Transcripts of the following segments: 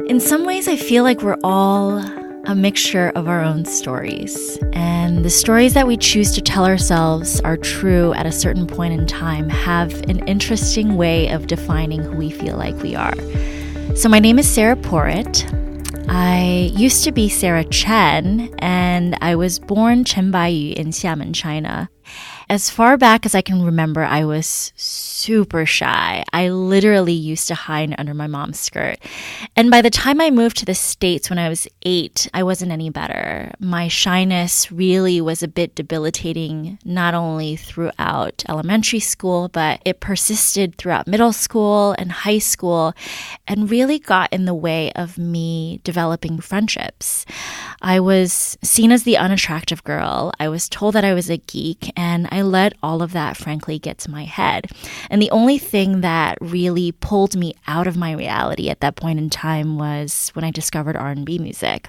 In some ways, I feel like we're all a mixture of our own stories. And the stories that we choose to tell ourselves are true at a certain point in time have an interesting way of defining who we feel like we are. So my name is Sara Porritt. I used to be Sarah Chen, and I was born Chen Baiyu in Xiamen, China. As far back as I can remember, I was super shy. I literally used to hide under my mom's skirt. And by the time I moved to the States when I was 8, I wasn't any better. My shyness really was a bit debilitating, not only throughout elementary school, but it persisted throughout middle school and high school and really got in the way of me developing friendships. I was seen as the unattractive girl. I was told that I was a geek, and I let all of that, frankly, get to my head. And the only thing that really pulled me out of my reality at that point in time was when I discovered R&B music.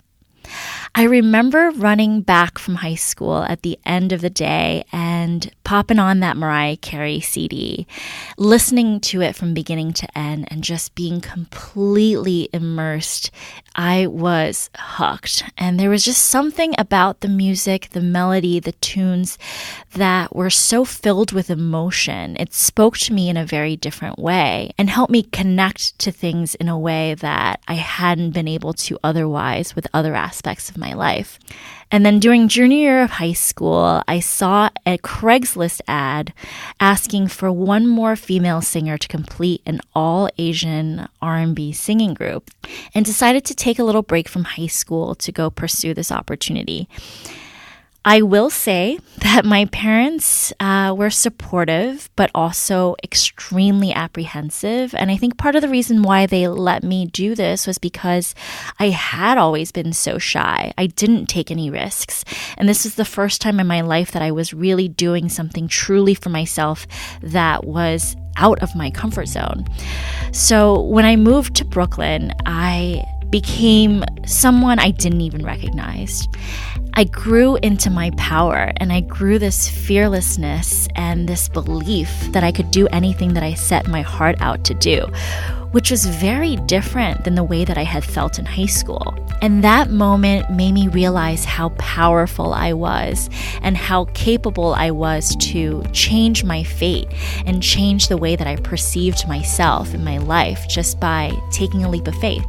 I remember running back from high school at the end of the day and popping on that Mariah Carey CD, listening to it from beginning to end and just being completely immersed. I was hooked. And there was just something about the music, the melody, the tunes that were so filled with emotion. It spoke to me in a very different way and helped me connect to things in a way that I hadn't been able to otherwise with other aspects of my life. And then during junior year of high school, I saw a Craigslist ad asking for one more female singer to complete an all-Asian R&B singing group, and decided to take a little break from high school to go pursue this opportunity. I will say that my parents were supportive, but also extremely apprehensive. And I think part of the reason why they let me do this was because I had always been so shy. I didn't take any risks. And this was the first time in my life that I was really doing something truly for myself that was out of my comfort zone. So when I moved to Brooklyn, I became someone I didn't even recognize. I grew into my power, and I grew this fearlessness and this belief that I could do anything that I set my heart out to do, which was very different than the way that I had felt in high school. And that moment made me realize how powerful I was and how capable I was to change my fate and change the way that I perceived myself in my life just by taking a leap of faith.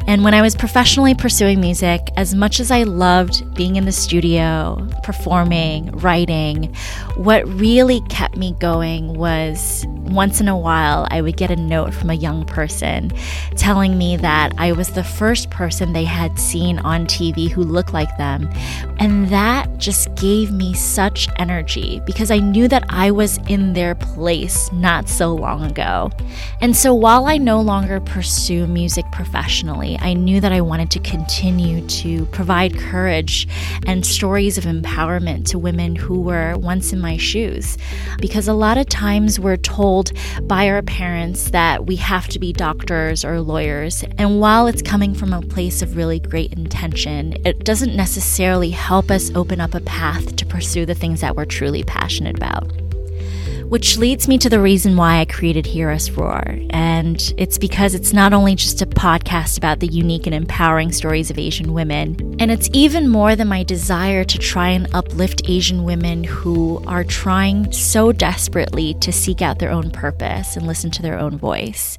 And when I was professionally pursuing music, as much as I loved being in the studio, performing, writing, what really kept me going was once in a while I would get a note from a young person telling me that I was the first person they had seen on TV who looked like them. And that just gave me such energy because I knew that I was in their place not so long ago. And so while I no longer pursue music professionally, I knew that I wanted to continue to provide courage and stories of empowerment to women who were once in my shoes. Because a lot of times we're told by our parents that we have to be doctors or lawyers. And while it's coming from a place of really great intention, it doesn't necessarily help us open up a path to pursue the things that we're truly passionate about. Which leads me to the reason why I created Hear Us Roar. And it's because it's not only just a podcast about the unique and empowering stories of Asian women, and it's even more than my desire to try and uplift Asian women who are trying so desperately to seek out their own purpose and listen to their own voice.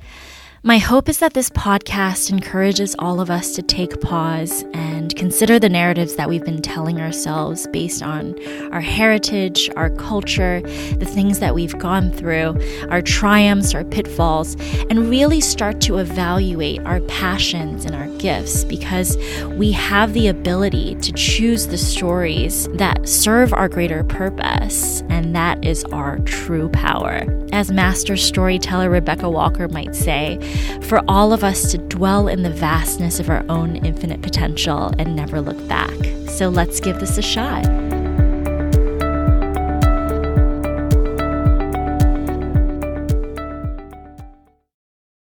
My hope is that this podcast encourages all of us to take pause and consider the narratives that we've been telling ourselves based on our heritage, our culture, the things that we've gone through, our triumphs, our pitfalls, and really start to evaluate our passions and our gifts, because we have the ability to choose the stories that serve our greater purpose, and that is our true power. As master storyteller Rebecca Walker might say, for all of us to dwell in the vastness of our own infinite potential and never look back. So let's give this a shot.